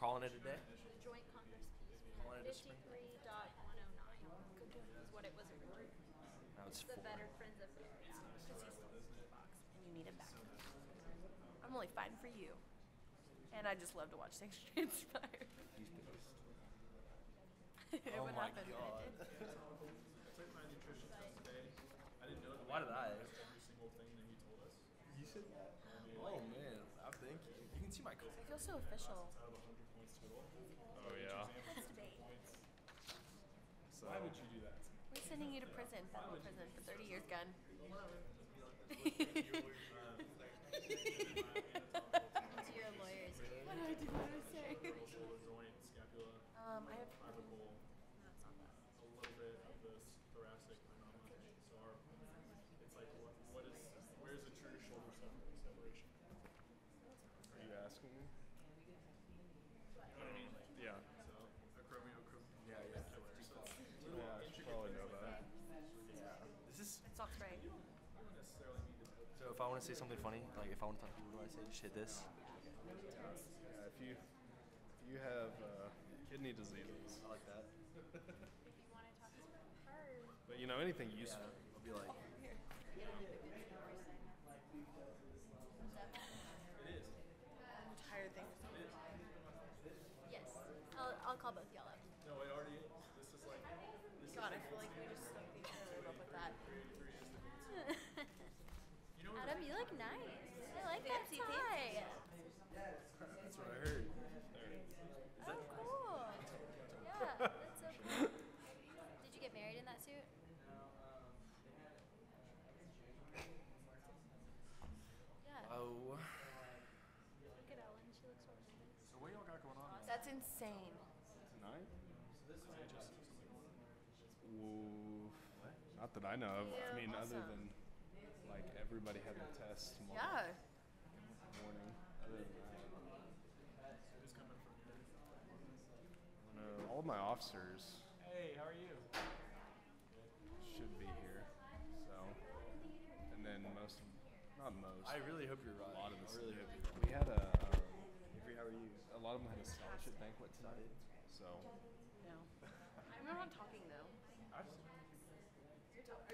calling it a day. The Joint Congress piece. We Calling had it a spring. 53.109 is what it was originally. Now it's The 4. Better Friends of Bear. Yeah. Because he stole the box, and you need him back. I'm only fighting for you. And I just love to watch things transpire. He's pissed. It Oh would my happen. god. I took my nutrition test today. I didn't know that. Why did I? Every single thing that he told us. You said that? Oh man, thank you. You can see my coat. I feel so official. Out of 100 points total. Oh yeah. Let's debate. So Why would you do that? We're sending you to prison, federal prison, for 30 years, gun. Do your lawyers do? What do I do? What do I say? Shoulder joint, scapula, I have. clavicle, That's not bad. a little bit of the thoracic, but not much. So it's like where's the true shoulder separation? are you asking me? You know what I mean? Yeah. So acromiocromial. Yeah. Yeah, I should probably know that. This is It's not spray. Necessarily need to put so. If I want to say something funny, like if I want to talk to people, what do I say? Just hit this. Yeah, if you have kidney diseases, I like that. If you want to talk to her. but you know anything Yeah. useful. I'll be like, I'm tired of things. Yes. I'll call both y'all up. No, it already is. This is like God, I feel like we just stuck each other up with that. Adam, you look nice. I like that tie. that's what I heard. Oh, cool. Yeah, that's so cool. Did you get married in that suit? Yeah. Oh. Look at Ellen. She looks so nice. So what y'all got going on? That's insane. Tonight? Whoa. Not that I know of. I mean, other awesome. than like everybody had a test tomorrow Yeah. morning. Other than that, Who's coming from here? no, all of my officers Hey, how are you? should be here. So, and then not most. I really hope you're right. A lot of this. I really hope you're right. We had a. Avery, how are you? A lot of them had a scholarship banquet tonight. So, No. I'm not talking though. Are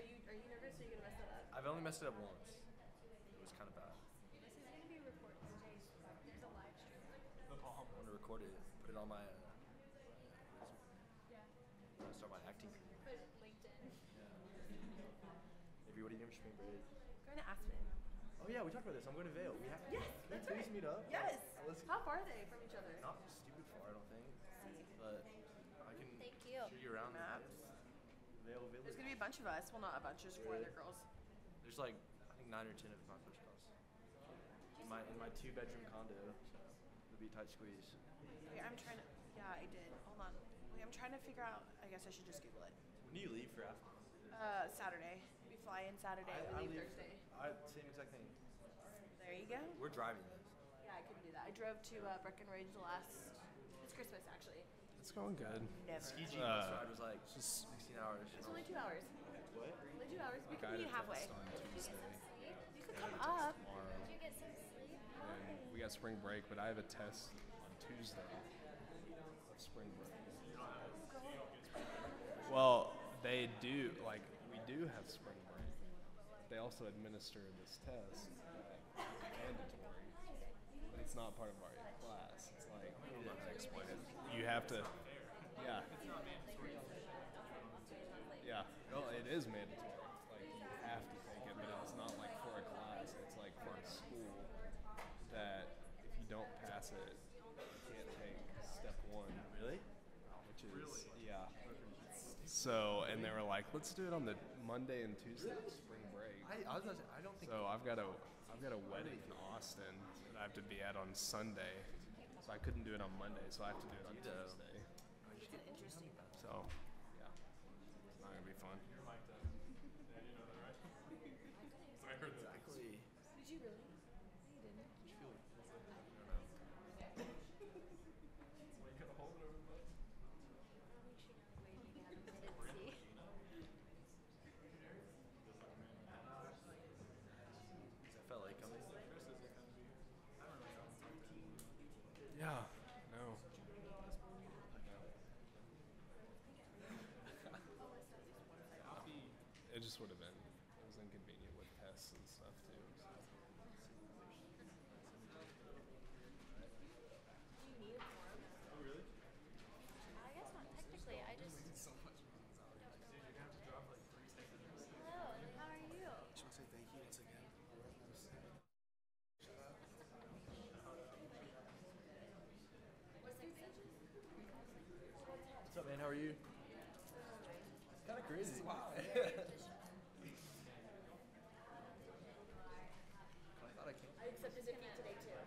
you nervous? Are you gonna mess that up? I've only messed it up once. It was kind of bad. This is going to be recorded. There's a live stream. The palm. I want to record it, put it on my. Yeah. I'm gonna start my acting career. Put LinkedIn. Avery, what are you doing for spring break? Going to Aspen. Oh yeah, we talked about this. I'm going to Vail. We have. Yes, Can we that's please right. meet up? Yes. Let's. How far are they from each other? Not stupid far, I don't think. But I can Thank you. show you around. Maps. Vail There's Village. gonna be a bunch of us. Well, not a bunch. There's 4 other girls. There's like I think 9 or 10 of my first class. In my 2-bedroom condo, so it'll be a tight squeeze. Wait, I'm trying to. Yeah, I did. Hold on. Wait, I'm trying to figure out. I guess I should just Google it. When do you leave for Africa? Saturday. We fly in Saturday. We leave Thursday. Same exact thing. There you go. We're driving this. Yeah, I couldn't do that. I drove to Breckenridge It's Christmas actually. it's going good. Never. Ski G bus ride was like 16 hours. It's only 2 hours. What? Only 2 hours. We Like, could I had meet a halfway. test on Tuesday. You could come up. Tomorrow. Did you get some sleep? And we got spring break, but I have a test on Tuesday of spring break. Well, they do, like, we do have spring break. They also administer this test, mandatory, but it's not part of our class. It's like, I don't know how to explain it. You have to, yeah. Yeah, well, it is mandatory. Like, you have to take it, but it's not like for a class. It's like for a school that if you don't pass it, you can't take step 1. Really? Which is, yeah. So, and they were like, let's do it on the Monday and Tuesday of spring break. I was gonna say, I don't think. So I've got a wedding in Austin that I have to be at on Sunday. So I couldn't do it on Monday, so I have to do it on You know. Tuesday. It's an interesting. So, yeah. It's not going to be fun. I heard that. Exactly. Did you really? You didn't. Did you feel it? Well, you gotta hold it over the butt. Waving at him. I didn't see. Is FLA coming? Chris isn't gonna be. I don't know. Yeah. No. just would have been, it was inconvenient with tests and stuff too. So. Oh, really? I guess not technically. I just. So much. Dude, you're gonna have to drop like 3 seconds. Hello, how are you? Just want to say thank you once again. What's up, man? How are you? It's kind of crazy. Wow. I thought I came. I accepted defeat today too.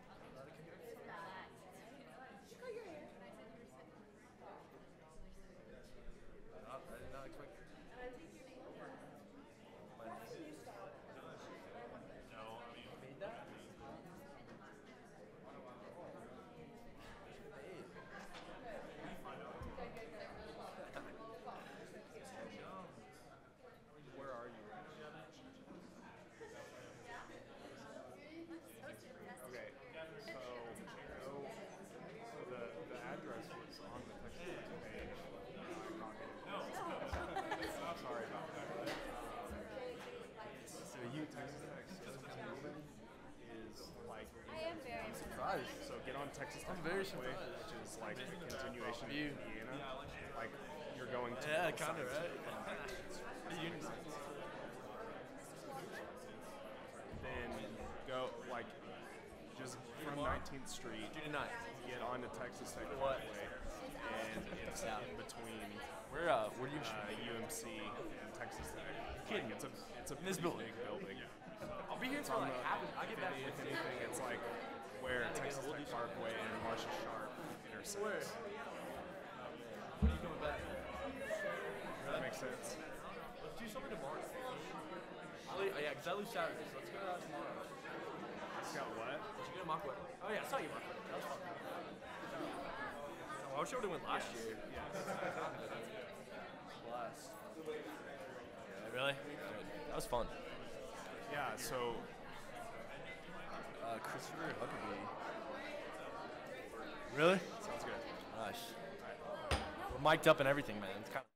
I did not expect. No, I mean, Made that? Where are you? Okay, so the address was on the textbook page. Sorry about that. The Texas Tech Systems building is like I am very Surprised. so get on Texas Tech I'm very Parkway, surprised. which is like the continuation of You. Indiana. Like you're going to Yeah, the kind of, science right? then go like just from 19th Street, Junior night. get onto Texas Tech What? Parkway, and it's in between Where do you UMC and Texas Tech. Kidding. Like, it's a In this pretty building? big building. I'll be here It's until on like the- half. I get back. If anything, it's like where Texas Tech Parkway and Marshall Sharp intersect. Where? When are you coming back? That makes sense. Let's do something tomorrow. Yeah, because I lose Saturday, so let's go out tomorrow. It's got what? Did you go to mock wedding? Oh yeah, I saw you mock wedding. That was fun. Oh, I wish I would have went last year. Yes. Blast. Yeah, really? That was fun. Yeah, so Christopher Huckabee. Really? sounds good. Gosh. We're mic'd up and everything, man. It's kind of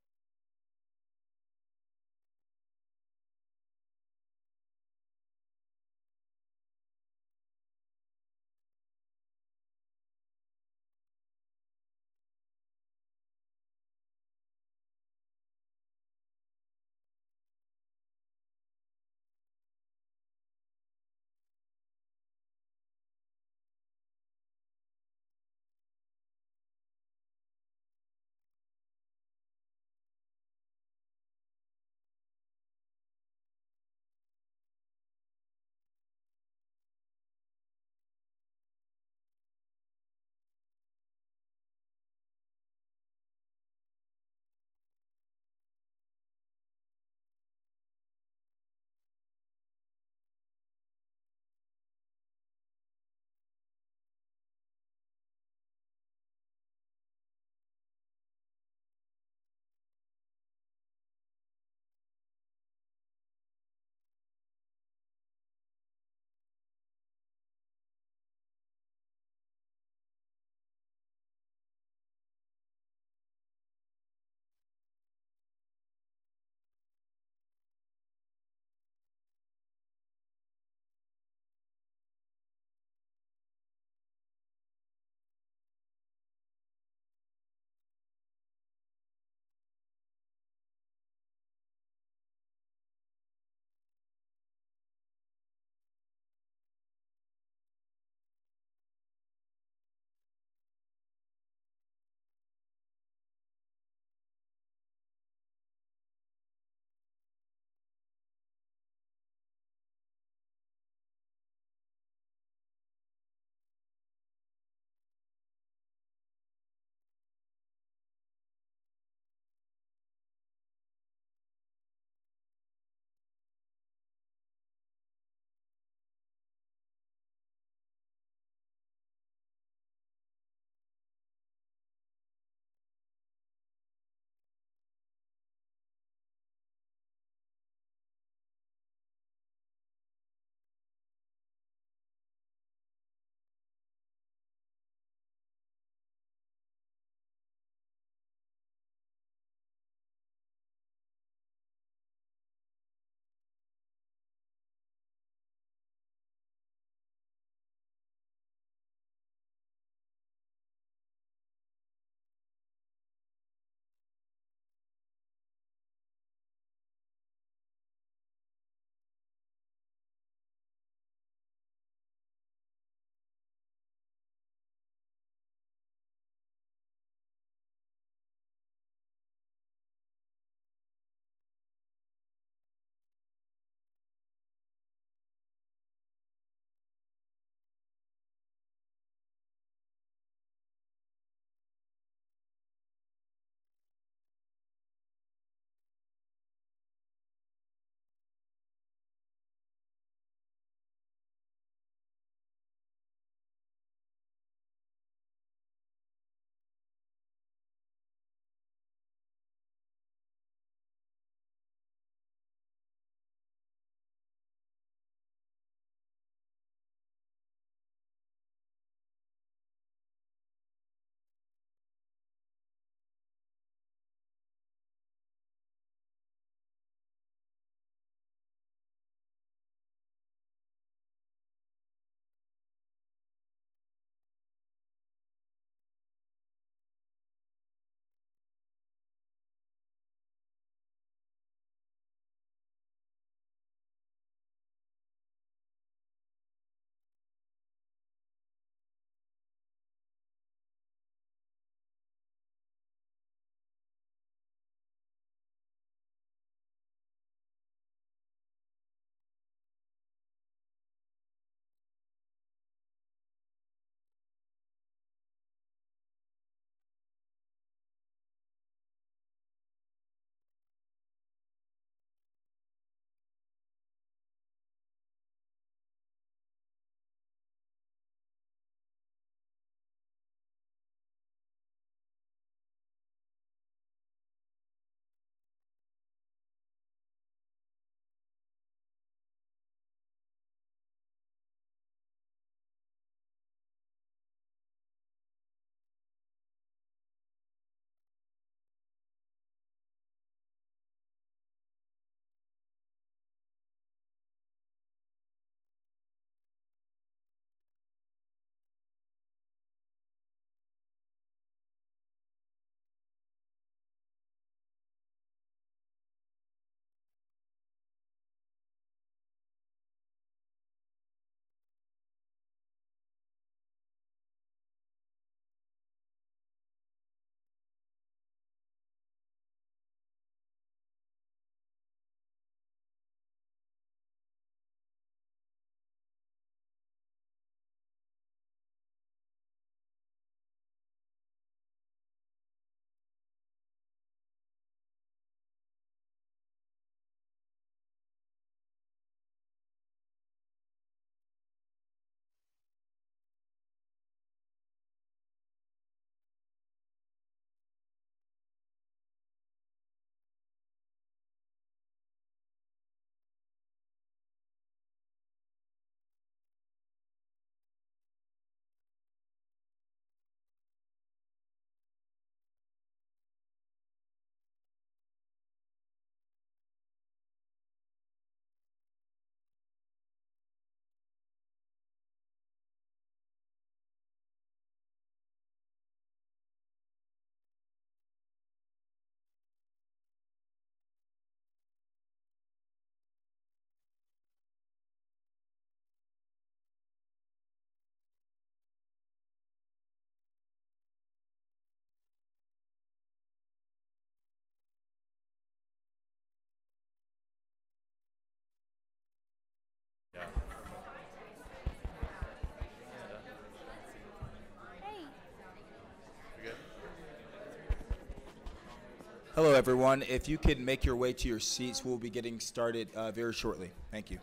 Hello, everyone. If you could make your way to your seats, we'll be getting started very shortly. Thank you.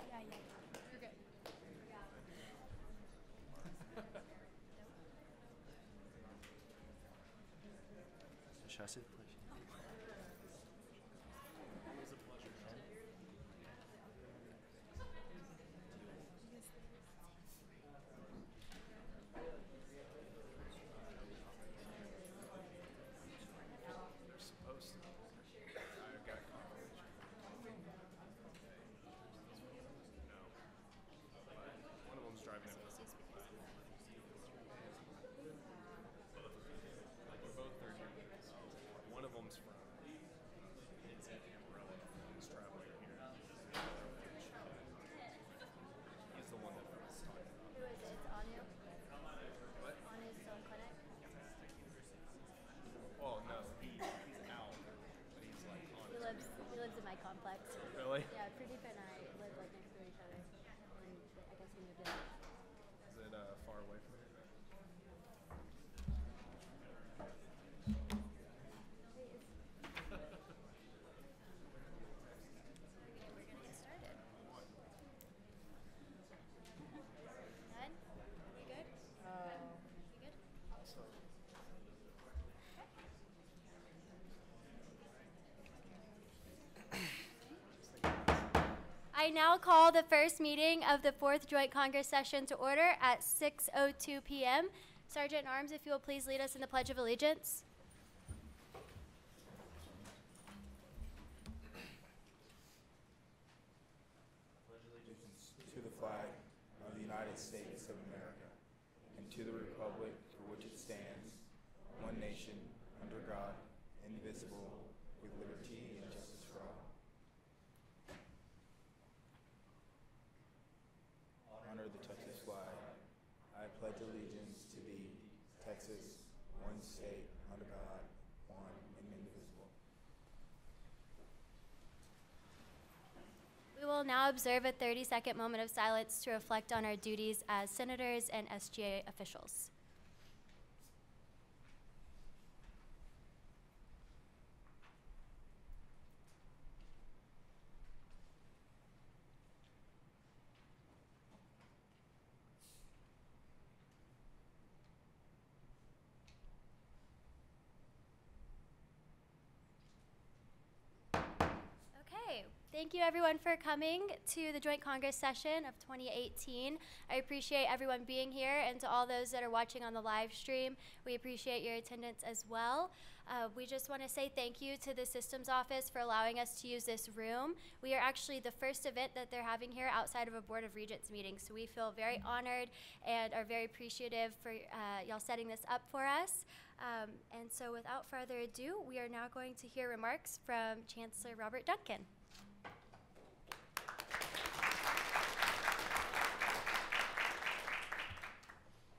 Yeah, you're good. Should I say the pledge? You're supposed to. I got confirmation. No. But one of them's driving it. Like we're both third year. One of them's from Amarillo. He's traveling here. He's the one that I was talking about. Who is it? It's Anu? What? Anu's still in clinic? Oh no, he's out. But he's like on He lives in my complex. Really? Yeah, Pradeep and I live like next to each other. And I guess we moved in. Is it far away from here? We're gonna get started. Done? You good? You good? I now call the first meeting of the 4th Joint Congress Session to order at 6:02 p.m. Sergeant at Arms, if you will please lead us in the Pledge of Allegiance. To the flag of the United States of America and to the republic for which it stands, one nation, under God, indivisible, with liberty and justice for all. Honor the Texas flag. I pledge allegiance to thee, Texas, one state, under God, one and indivisible. We will now observe a 30-second moment of silence to reflect on our duties as senators and SGA officials. Okay, thank you everyone for coming to the Joint Congress Session of 2018. I appreciate everyone being here, and to all those that are watching on the live stream, we appreciate your attendance as well. We just want to say thank you to the Systems Office for allowing us to use this room. We are actually the first event that they're having here outside of a Board of Regents meeting, so we feel very honored and are very appreciative for y'all setting this up for us. And so without further ado, we are now going to hear remarks from Chancellor Robert Duncan.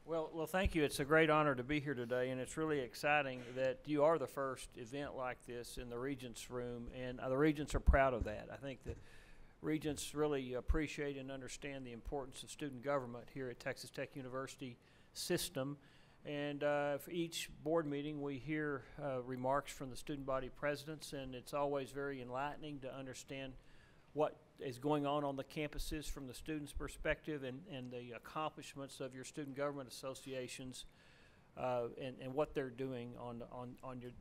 Well, thank you. It's a great honor to be here today, and it's really exciting that you are the first event like this in the Regents room, and the Regents are proud of that. I think the Regents really appreciate and understand the importance of student government here at Texas Tech University system, and for each board meeting we hear remarks from the student body presidents, and it's always very enlightening to understand what is going on the campuses from the students' perspective, and the accomplishments of your student government associations and what they're doing on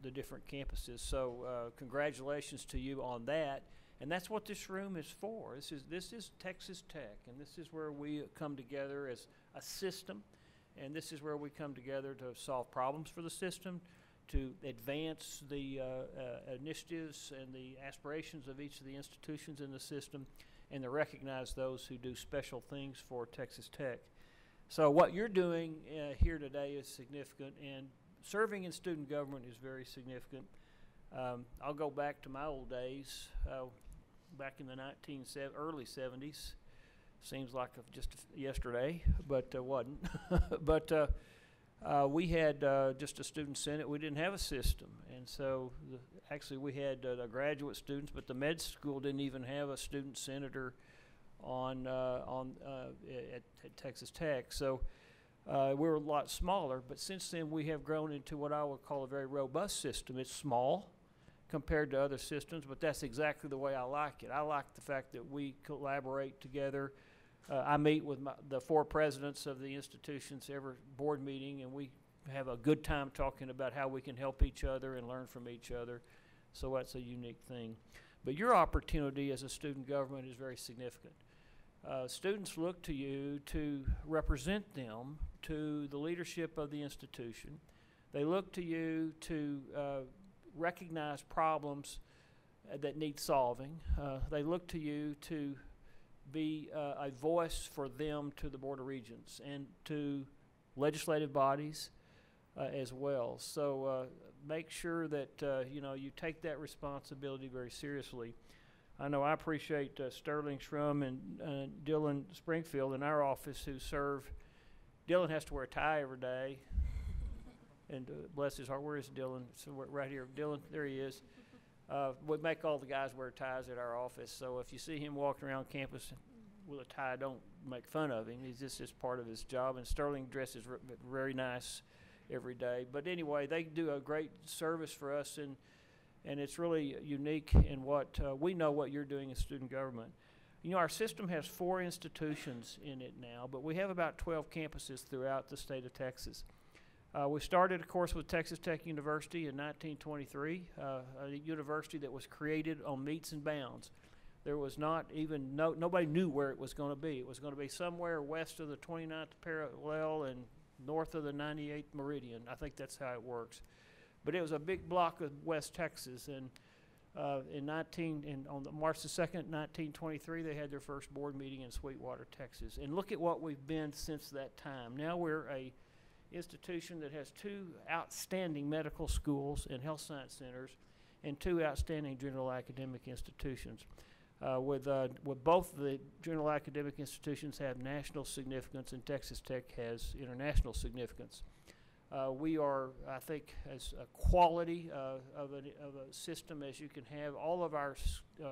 the different campuses. So congratulations to you on that. And that's what this room is for. This is Texas Tech, and this is where we come together as a system, and this is where we come together to solve problems for the system, to advance the initiatives and the aspirations of each of the institutions in the system, and to recognize those who do special things for Texas Tech. So what you're doing here today is significant, and serving in student government is very significant. I'll go back to my old days, back in the early 70s. Seems like just yesterday, but wasn't. But we had just a student senate. We didn't have a system, and so actually we had graduate students, but the med school didn't even have a student senator at Texas Tech. So We were a lot smaller, but since then we have grown into what I would call a very robust system. It's small compared to other systems, but that's exactly the way I like it. I like the fact that we collaborate together. I meet with the 4 presidents of the institutions every board meeting, and we have a good time talking about how we can help each other and learn from each other. So that's a unique thing. But your opportunity as a student government is very significant. Students look to you to represent them to the leadership of the institution. They look to you to recognize problems that need solving. They look to you to be a voice for them to the Board of Regents and to legislative bodies as well. So make sure that you take that responsibility very seriously. I know I appreciate Sterling Shrum and Dylan Springfield in our office who serve. Dylan has to wear a tie every day. And bless his heart, where is Dylan? So right here. Dylan, there he is. We make all the guys wear ties at our office. So if you see him walking around campus with a tie, don't make fun of him. He's just part of his job. And Sterling dresses very nice every day. But anyway, they do a great service for us, and it's really unique in what we know what you're doing in student government. You know, our system has 4 institutions in it now, but we have about 12 campuses throughout the state of Texas. We started, of course, with Texas Tech University in 1923, a university that was created on metes and bounds. There was not even, nobody knew where it was going to be. It was going to be somewhere west of the 29th parallel and north of the 98th meridian. I think that's how it works. But it was a big block of West Texas, and on March the 2nd, 1923, they had their first board meeting in Sweetwater, Texas. And look at what we've been since that time. Now we're a institution that has 2 outstanding medical schools and health science centers and 2 outstanding general academic institutions. With both the general academic institutions have national significance, and Texas Tech has international significance. We are, I think, as a quality of a system as you can have. All of our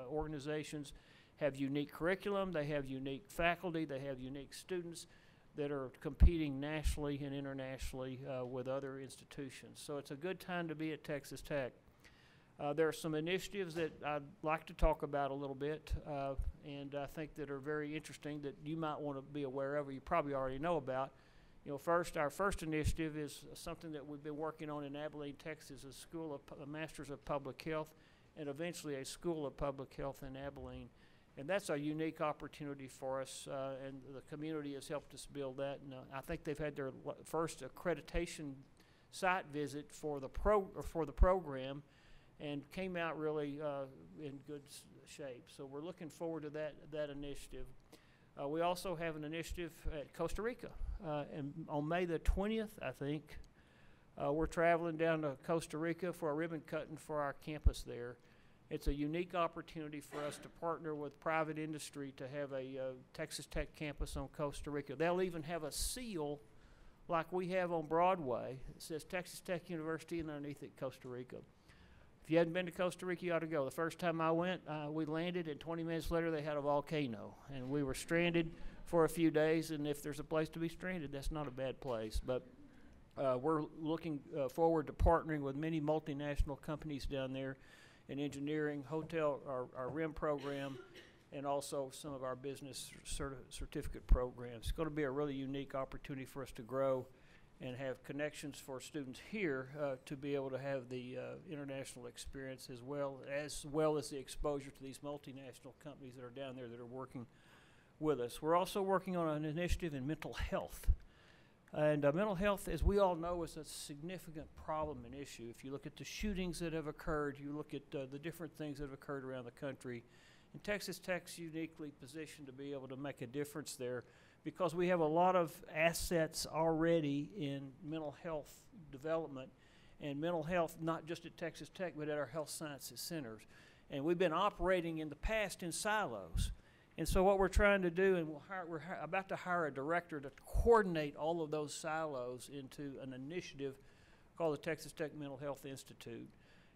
organizations have unique curriculum, they have unique faculty, they have unique students that are competing nationally and internationally with other institutions. So it's a good time to be at Texas Tech. There are some initiatives that I'd like to talk about a little bit, and I think that are very interesting that you might want to be aware of, or you probably already know about. You know, our first initiative is something that we've been working on in Abilene, Texas, a Masters of Public Health, and eventually a School of Public Health in Abilene. And that's a unique opportunity for us, and the community has helped us build that. And I think they've had their first accreditation site visit for the program, and came out really in good shape. So we're looking forward to that initiative. We also have an initiative at Costa Rica, and on May the 20th, I think, we're traveling down to Costa Rica for a ribbon cutting for our campus there. It's a unique opportunity for us to partner with private industry to have a Texas Tech campus on Costa Rica. They'll even have a seal like we have on Broadway. It says Texas Tech University, and underneath it, Costa Rica. If you hadn't been to Costa Rica, you ought to go. The first time I went, we landed, and 20 minutes later, they had a volcano. And we were stranded for a few days, and if there's a place to be stranded, that's not a bad place. But we're looking forward to partnering with many multinational companies down there in engineering, hotel, our RIM program, and also some of our business certificate programs. It's going to be a really unique opportunity for us to grow and have connections for students here to be able to have the international experience as well as the exposure to these multinational companies that are down there that are working with us. We're also working on an initiative in mental health. And mental health, as we all know, is a significant problem and issue. If you look at the shootings that have occurred, you look at the different things that have occurred around the country, and Texas Tech's uniquely positioned to be able to make a difference there because we have a lot of assets already in mental health development, and mental health not just at Texas Tech but at our health sciences centers. And we've been operating in the past in silos. And so what we're trying to do, and we're about to hire a director to coordinate all of those silos into an initiative called the Texas Tech Mental Health Institute.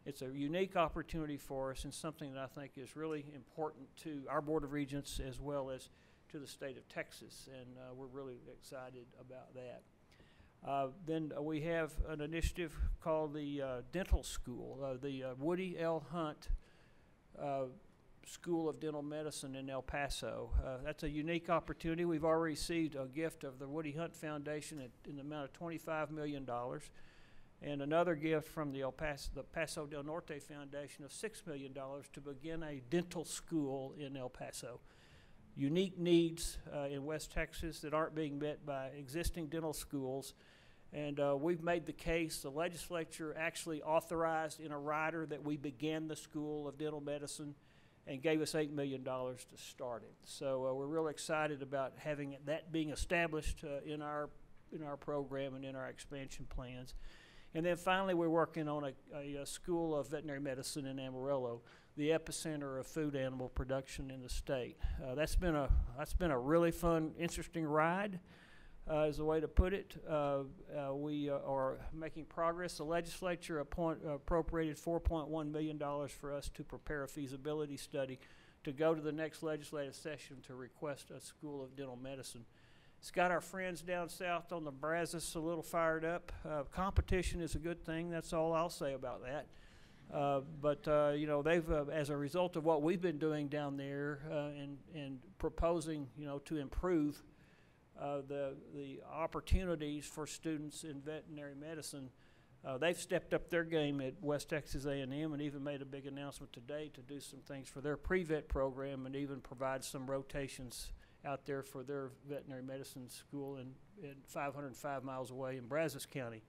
It's a unique opportunity for us and something that I think is really important to our Board of Regents as well as to the state of Texas, and we're really excited about that. Then we have an initiative called the Dental School, the Woody L. Hunt School of Dental Medicine in El Paso. That's a unique opportunity. We've already received a gift of the Woody Hunt Foundation in the amount of $25 million, and another gift from the Paso del Norte Foundation of $6 million to begin a dental school in El Paso. Unique needs in West Texas that aren't being met by existing dental schools. And we've made the case. The legislature actually authorized in a rider that we begin the School of Dental Medicine and gave us $8 million to start it. So we're real excited about having that being established in our program and in our expansion plans. And then finally, we're working on a School of Veterinary Medicine in Amarillo, the epicenter of food animal production in the state. That's been a really fun, interesting ride, is the way to put it. We are making progress. The legislature appropriated $4.1 million for us to prepare a feasibility study to go to the next legislative session to request a School of Dental Medicine. It's got our friends down south on the Brazos a little fired up. Competition is a good thing. That's all I'll say about that. But you know, they've, as a result of what we've been doing down there and proposing, you know, to improve the opportunities for students in veterinary medicine, they've stepped up their game at West Texas A&M and even made a big announcement today to do some things for their pre-vet program and even provide some rotations out there for their veterinary medicine school in 505 miles away in Brazos County.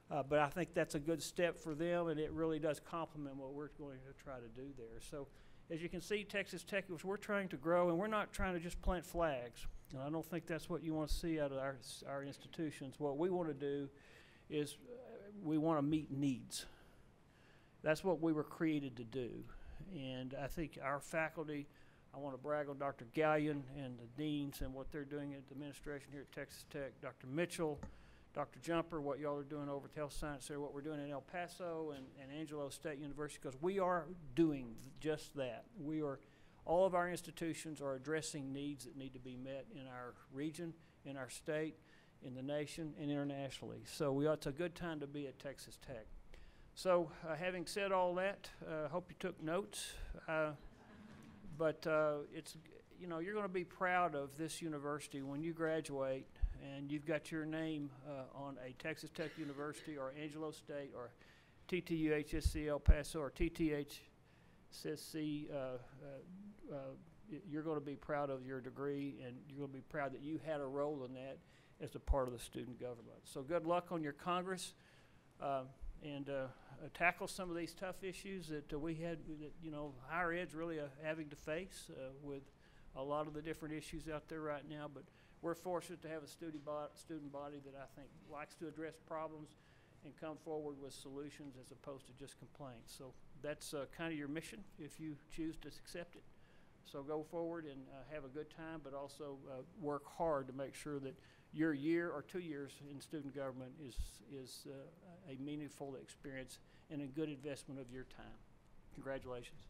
But I think that's a good step for them, and it really does complement what we're going to try to do there. So as you can see, Texas Tech, we're trying to grow, and we're not trying to just plant flags. And I don't think that's what you want to see out of our institutions. What we want to do is we want to meet needs. That's what we were created to do. And I think our faculty, I want to brag on Dr. Gallion and the deans and what they're doing at the administration here at Texas Tech, Dr. Mitchell, Dr. Jumper, what y'all are doing over at Health Science Center, what we're doing in El Paso and Angelo State University, because we are doing just that. All of our institutions are addressing needs that need to be met in our region, in our state, in the nation, and internationally. So it's a good time to be at Texas Tech. So having said all that, I hope you took notes. But it's, you know, you're going to be proud of this university when you graduate and you've got your name on a Texas Tech University or Angelo State or TTUHSC El Paso or TTUHSC. You're going to be proud of your degree, and you're going to be proud that you had a role in that as a part of the student government. So good luck on your Congress. And tackle some of these tough issues that we had, that, you know, higher ed's really having to face with a lot of the different issues out there right now. But we're fortunate to have a student body that I think likes to address problems and come forward with solutions as opposed to just complaints. So that's kind of your mission if you choose to accept it. So go forward and have a good time, but also work hard to make sure that your year or 2 years in student government is a meaningful experience and a good investment of your time. Congratulations.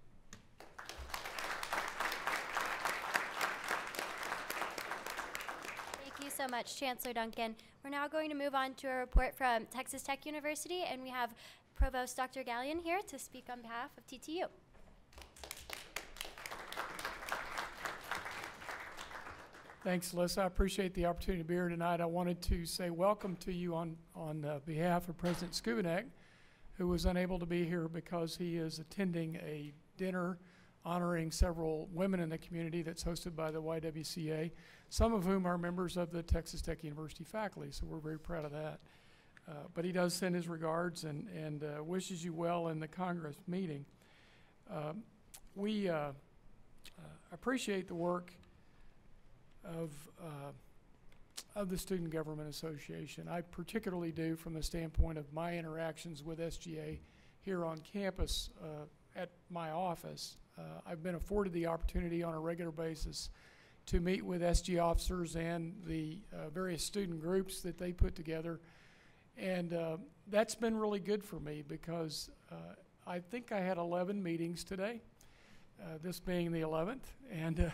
Thank you so much, Chancellor Duncan. We're now going to move on to a report from Texas Tech University, and we have Provost Dr. Gallion here to speak on behalf of TTU. Thanks, Alyssa. I appreciate the opportunity to be here tonight. I wanted to say welcome to you on behalf of President Skubanek, who was unable to be here because he is attending a dinner honoring several women in the community that's hosted by the YWCA, some of whom are members of the Texas Tech University faculty, so we're very proud of that. But he does send his regards and wishes you well in the Congress meeting. We appreciate the work of the Student Government Association. I particularly do from the standpoint of my interactions with SGA here on campus at my office. I've been afforded the opportunity on a regular basis to meet with SG officers and the various student groups that they put together, and that's been really good for me because I think I had 11 meetings today, this being the 11th, and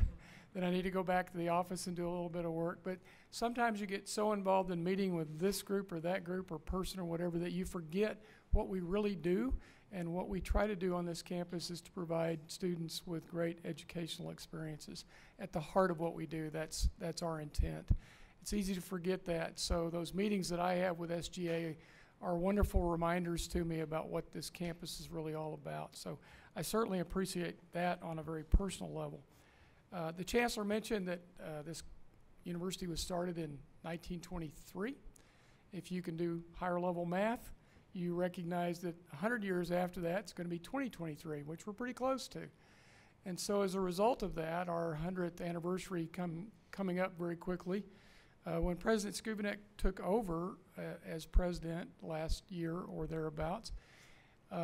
then I need to go back to the office and do a little bit of work. But sometimes you get so involved in meeting with this group or that group or person or whatever that you forget what we really do. And what we try to do on this campus is to provide students with great educational experiences. At the heart of what we do, that's our intent. It's easy to forget that. So those meetings that I have with SGA are wonderful reminders to me about what this campus is really all about. So I certainly appreciate that on a very personal level. The Chancellor mentioned that this university was started in 1923. If you can do higher level math, you recognize that 100 years after that, it's going to be 2023, which we're pretty close to. And so as a result of that, our 100th anniversary coming up very quickly. When President Skubinek took over as president last year or thereabouts,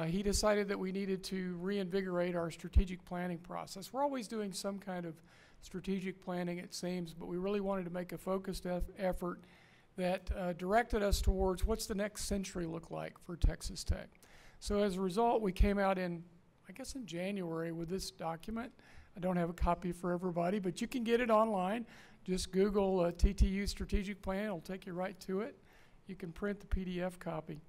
he decided that we needed to reinvigorate our strategic planning process. We're always doing some kind of strategic planning, it seems, but we really wanted to make a focused effort that directed us towards what's the next century look like for Texas Tech. So as a result, we came out in January with this document. I don't have a copy for everybody, but you can get it online. Just Google TTU Strategic Plan. It'll take you right to it. You can print the PDF copy.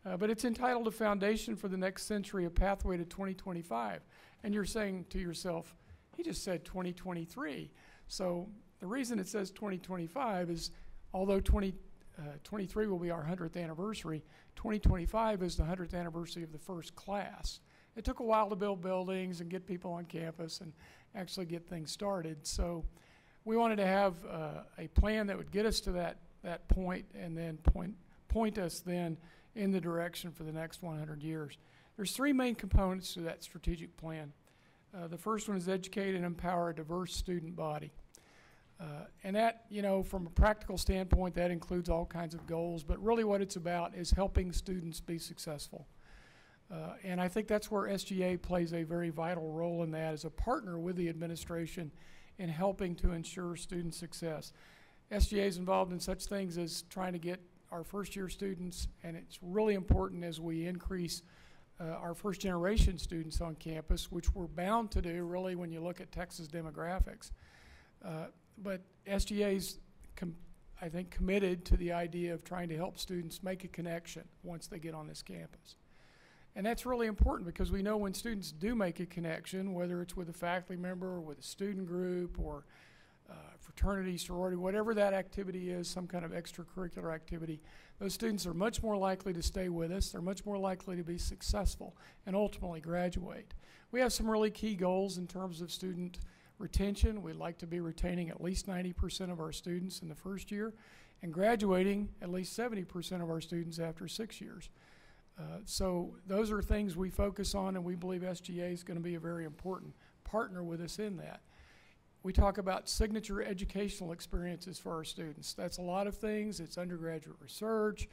But it's entitled A Foundation for the Next Century, A Pathway to 2025. And you're saying to yourself, he just said 2023. So the reason it says 2025 is although 2023 will be our 100th anniversary, 2025 is the 100th anniversary of the first class. It took a while to build buildings and get people on campus and actually get things started. So we wanted to have a plan that would get us to that point and then point us then in the direction for the next 100 years. There's three main components to that strategic plan. The first one is educate and empower a diverse student body. And that, from a practical standpoint, that includes all kinds of goals, but really what it's about is helping students be successful. And I think that's where SGA plays a very vital role in that as a partner with the administration in helping to ensure student success. SGA is involved in such things as trying to get our first-year students, and it's really important as we increase our first-generation students on campus, which we're bound to do really when you look at Texas demographics. But SGA's, I think, committed to the idea of trying to help students make a connection once they get on this campus. And that's really important because we know when students do make a connection, whether it's with a faculty member or with a student group or fraternity, sorority, whatever that activity is, some kind of extracurricular activity, those students are much more likely to stay with us. They're much more likely to be successful and ultimately graduate. We have some really key goals in terms of student retention. We'd like to be retaining at least 90% of our students in the first year and graduating at least 70% of our students after 6 years. So those are things we focus on, and we believe SGA is going to be a very important partner with us in that. We talk about signature educational experiences for our students. That's a lot of things. It's undergraduate research.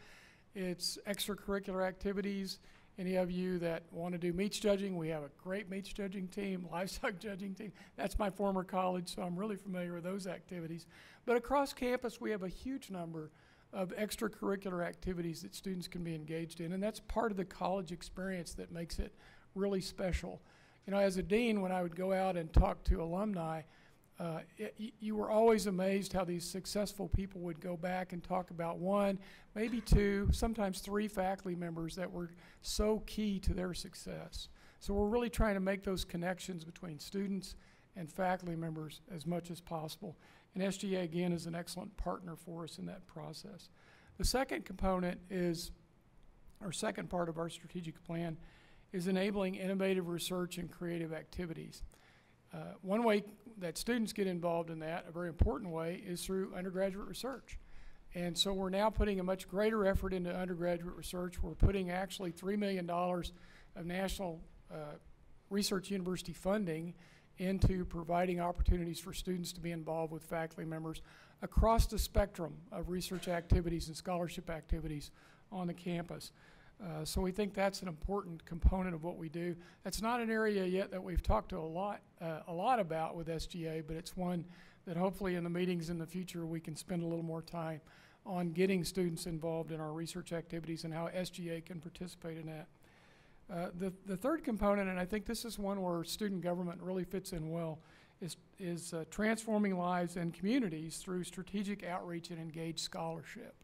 It's extracurricular activities. Any of you that want to do meats judging, we have a great meats judging team, livestock judging team. That's my former college, so I'm really familiar with those activities. But across campus, we have a huge number of extracurricular activities that students can be engaged in, and that's part of the college experience that makes it really special. As a dean, when I would go out and talk to alumni, you were always amazed how these successful people would go back and talk about one, maybe two, sometimes three faculty members that were so key to their success. So we're really trying to make those connections between students and faculty members as much as possible. And SGA, again, is an excellent partner for us in that process. The second component is, or second part of our strategic plan, is enabling innovative research and creative activities. One way that students get involved in that, a very important way, is through undergraduate research. And so we're now putting a much greater effort into undergraduate research. We're putting actually $3 million of national research university funding into providing opportunities for students to be involved with faculty members across the spectrum of research activities and scholarship activities on the campus. So we think that's an important component of what we do. That's not an area yet that we've talked to a lot about with SGA, but it's one that hopefully in the meetings in the future we can spend a little more time on getting students involved in our research activities and how SGA can participate in that. The third component, and I think this is one where student government really fits in well, is transforming lives and communities through strategic outreach and engaged scholarship.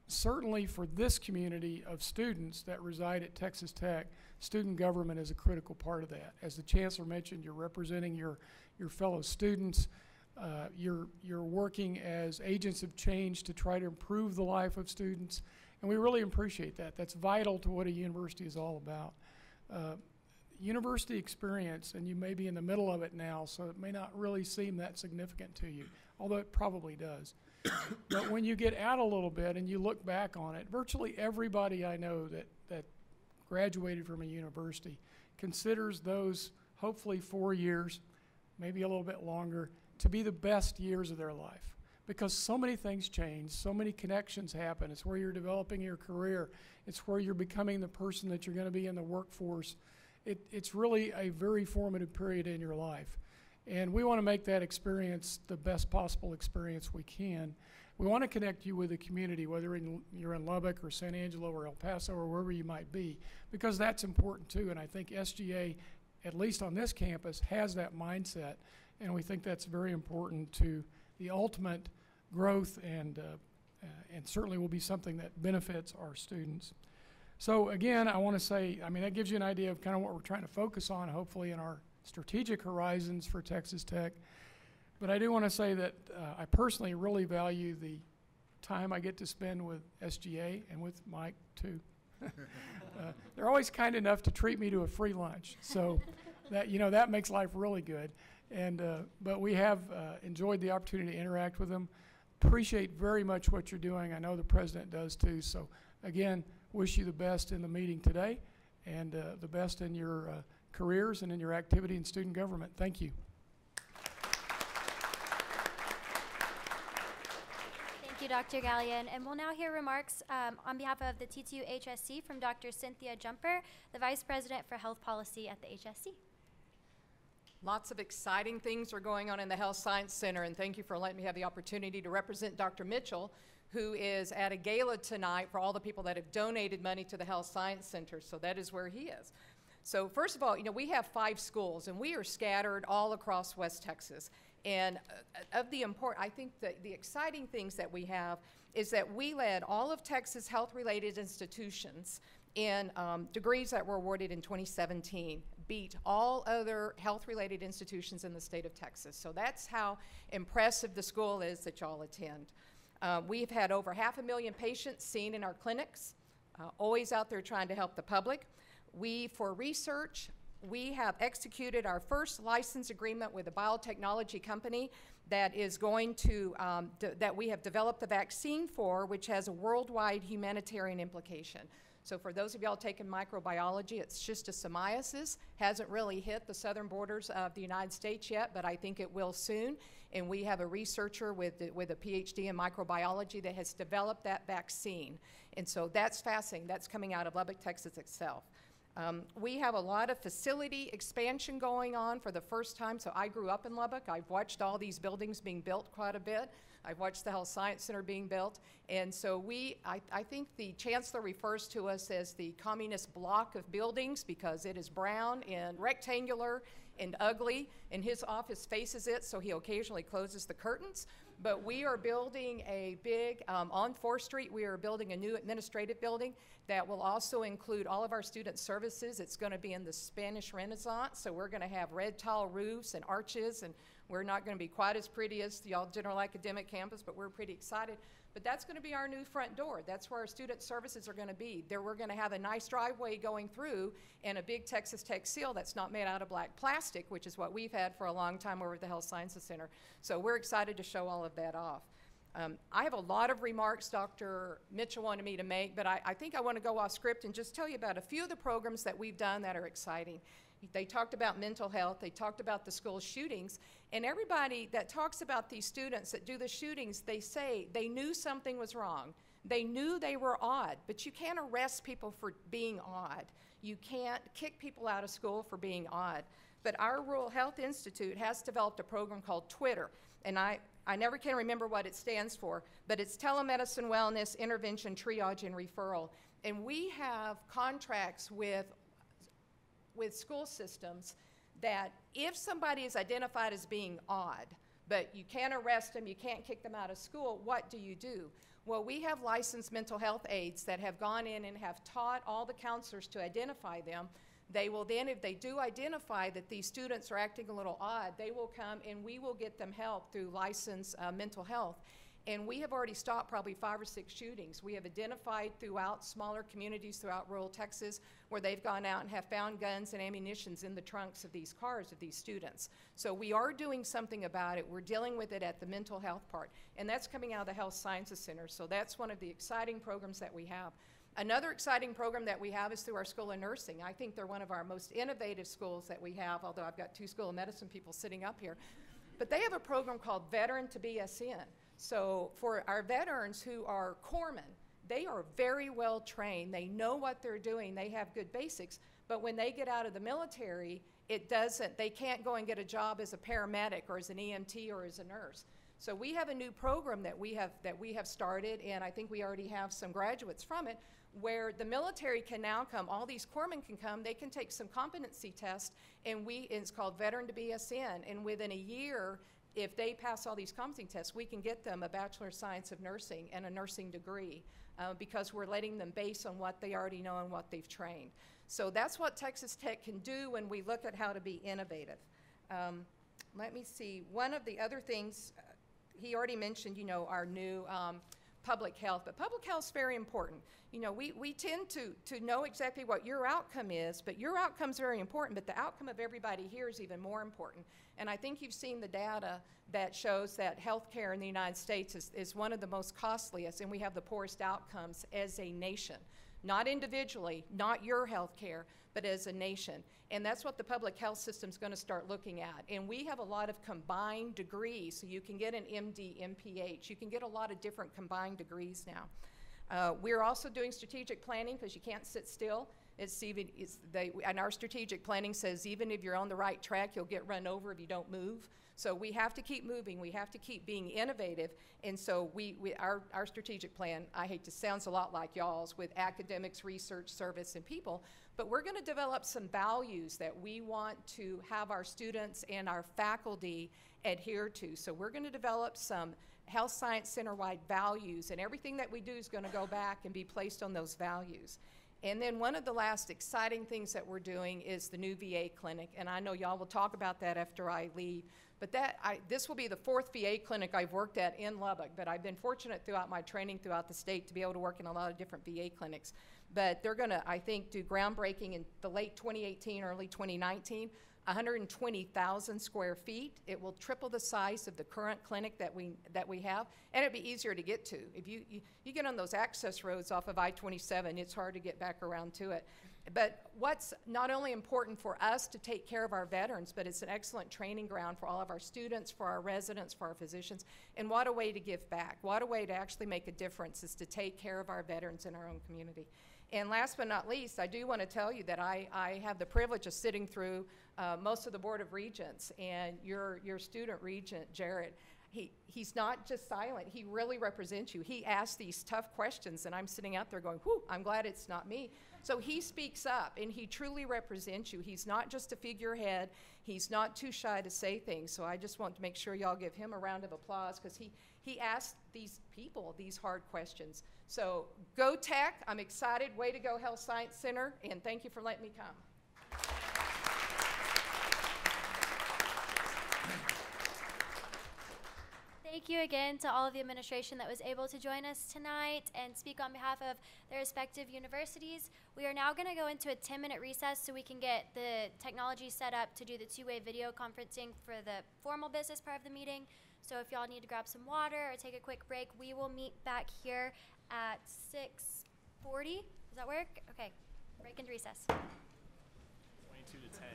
Certainly for this community of students that reside at Texas Tech, student government is a critical part of that. As the Chancellor mentioned, you're representing your fellow students. You're working as agents of change to try to improve the life of students, and we really appreciate that. That's vital to what a university is all about. University experience, and you may be in the middle of it now, so it may not really seem that significant to you, although it probably does. But when you get out a little bit and you look back on it, virtually everybody I know that graduated from a university considers those hopefully 4 years, maybe a little bit longer, to be the best years of their life. Because so many things change, so many connections happen. It's where you're developing your career. It's where you're becoming the person that you're going to be in the workforce. It's really a very formative period in your life. And we want to make that experience the best possible experience we can. We want to connect you with the community, whether you're in Lubbock or San Angelo or El Paso or wherever you might be, because that's important too. And I think SGA, at least on this campus, has that mindset. And we think that's very important to the ultimate growth and certainly will be something that benefits our students. So again, I want to say, I mean, that gives you an idea of kind of what we're trying to focus on, hopefully, in our strategic horizons for Texas Tech. But I do want to say that I personally really value the time I get to spend with SGA and with Mike, too. They're always kind enough to treat me to a free lunch. So that, you know, that makes life really good. And but we have enjoyed the opportunity to interact with them. Appreciate very much what you're doing. I know the president does too. So again, wish you the best in the meeting today and the best in your careers and in your activity in student government. Thank you. Thank you, Dr. Gallion. And we'll now hear remarks on behalf of the TTUHSC from Dr. Cynthia Jumper, the Vice President for Health Policy at the HSC. Lots of exciting things are going on in the Health Science Center, and thank you for letting me have the opportunity to represent Dr. Mitchell, who is at a gala tonight for all the people that have donated money to the Health Science Center, so that is where he is. So first of all, you know, we have 5 schools, and we are scattered all across West Texas. And I think that the exciting things that we have is that we led all of Texas health-related institutions in degrees that were awarded in 2017, beat all other health-related institutions in the state of Texas. So that's how impressive the school is that y'all attend. We've had over 500,000 patients seen in our clinics, always out there trying to help the public. For research, we have executed our first license agreement with a biotechnology company that is going to, that we have developed the vaccine for, which has a worldwide humanitarian implication. So for those of y'all taking microbiology, it's schistosomiasis. Hasn't really hit the southern borders of the United States yet, but I think it will soon. And we have a researcher with a PhD in microbiology that has developed that vaccine. And so that's fascinating. That's coming out of Lubbock, Texas itself. We have a lot of facility expansion going on for the first time. So I grew up in Lubbock. I've watched all these buildings being built quite a bit. I've watched the Health Science Center being built. And so I think the chancellor refers to us as the communist block of buildings because it is brown and rectangular and ugly, and his office faces it, so he occasionally closes the curtains. But we are building a big, on 4th Street, we are building a new administrative building that will also include all of our student services. It's going to be in the Spanish Renaissance, so we're going to have red tile roofs and arches, and we're not going to be quite as pretty as the general academic campus, but we're pretty excited. But that's going to be our new front door. That's where our student services are going to be. There we're going to have a nice driveway going through and a big Texas Tech seal that's not made out of black plastic, which is what we've had for a long time over at the Health Sciences Center. So we're excited to show all of that off. I have a lot of remarks Dr. Mitchell wanted me to make, but I think I want to go off script and just tell you about a few of the programs that we've done that are exciting. They talked about mental health, they talked about the school shootings, and everybody that talks about these students that do the shootings, they say they knew something was wrong. They knew they were odd, but you can't arrest people for being odd. You can't kick people out of school for being odd. But our Rural Health Institute has developed a program called Twitter, and I never can remember what it stands for, but it's telemedicine, wellness, intervention, triage, and referral. And we have contracts with school systems that if somebody is identified as being odd, but you can't arrest them, you can't kick them out of school, what do you do? Well, we have licensed mental health aides that have gone in and have taught all the counselors to identify them. They will then, if they do identify that these students are acting a little odd, they will come and we will get them help through licensed mental health. And we have already stopped probably 5 or 6 shootings. We have identified throughout smaller communities throughout rural Texas where they've gone out and have found guns and ammunitions in the trunks of these cars of these students. So we are doing something about it. We're dealing with it at the mental health part. And that's coming out of the Health Sciences Center. So that's one of the exciting programs that we have. Another exciting program that we have is through our School of Nursing. I think they're one of our most innovative schools that we have, although I've got 2 School of Medicine people sitting up here. But they have a program called Veteran to BSN. So for our veterans who are corpsmen, they are very well trained. They know what they're doing. They have good basics. But when they get out of the military, they can't go and get a job as a paramedic or as an EMT or as a nurse. So we have a new program that we have started, and I think we already have some graduates from it, where the military can now come, all these corpsmen can come, they can take some competency tests, and it's called Veteran to BSN, and within a year, if they pass all these competency tests, we can get them a Bachelor of Science of Nursing and a nursing degree because we're letting them base on what they already know and what they've trained. So that's what Texas Tech can do when we look at how to be innovative. Let me see, one of the other things, he already mentioned, our new public health, but public health is very important. We tend to know exactly what your outcome is, but your outcome is very important, but the outcome of everybody here is even more important. And I think you've seen the data that shows that healthcare in the United States is one of the most costliest, and we have the poorest outcomes as a nation. Not individually, not your healthcare, but as a nation. And that's what the public health system is going to start looking at. And we have a lot of combined degrees, so you can get an MD, MPH. You can get a lot of different combined degrees now. We're also doing strategic planning because you can't sit still. And our strategic planning says even if you're on the right track, you'll get run over if you don't move. So we have to keep moving. We have to keep being innovative. And so our strategic plan, I hate to, sounds a lot like y'all's with academics, research, service, and people. But we're going to develop some values that we want to have our students and our faculty adhere to. So we're going to develop some Health Science Center-wide values, and everything that we do is going to go back and be placed on those values. And then one of the last exciting things that we're doing is the new VA clinic, and I know y'all will talk about that after I leave. But this will be the 4th VA clinic I've worked at in Lubbock, but I've been fortunate throughout my training throughout the state to be able to work in a lot of different VA clinics. But they're going to, I think, do groundbreaking in the late 2018, early 2019. 120,000 square feet. It will triple the size of the current clinic that we have, and it'll be easier to get to. If you get on those access roads off of I-27, it's hard to get back around to it. But what's not only important for us to take care of our veterans, but it's an excellent training ground for all of our students, for our residents, for our physicians, and what a way to give back. What a way to actually make a difference is to take care of our veterans in our own community. And last but not least, I do want to tell you that I have the privilege of sitting through most of the Board of Regents, and your student regent, Jared, he's not just silent, he really represents you. He asks these tough questions, and I'm sitting out there going, whew, I'm glad it's not me. So he speaks up, and he truly represents you. He's not just a figurehead, he's not too shy to say things, so I just want to make sure y'all give him a round of applause, because he asked these people these hard questions. So go Tech, I'm excited, way to go Health Science Center, and thank you for letting me come. Thank you again to all of the administration that was able to join us tonight and speak on behalf of their respective universities. We are now going to go into a 10-minute recess so we can get the technology set up to do the two-way video conferencing for the formal business part of the meeting. So if y'all need to grab some water or take a quick break, we will meet back here at 6:40. Does that work? Okay, break and recess. 22 to 10.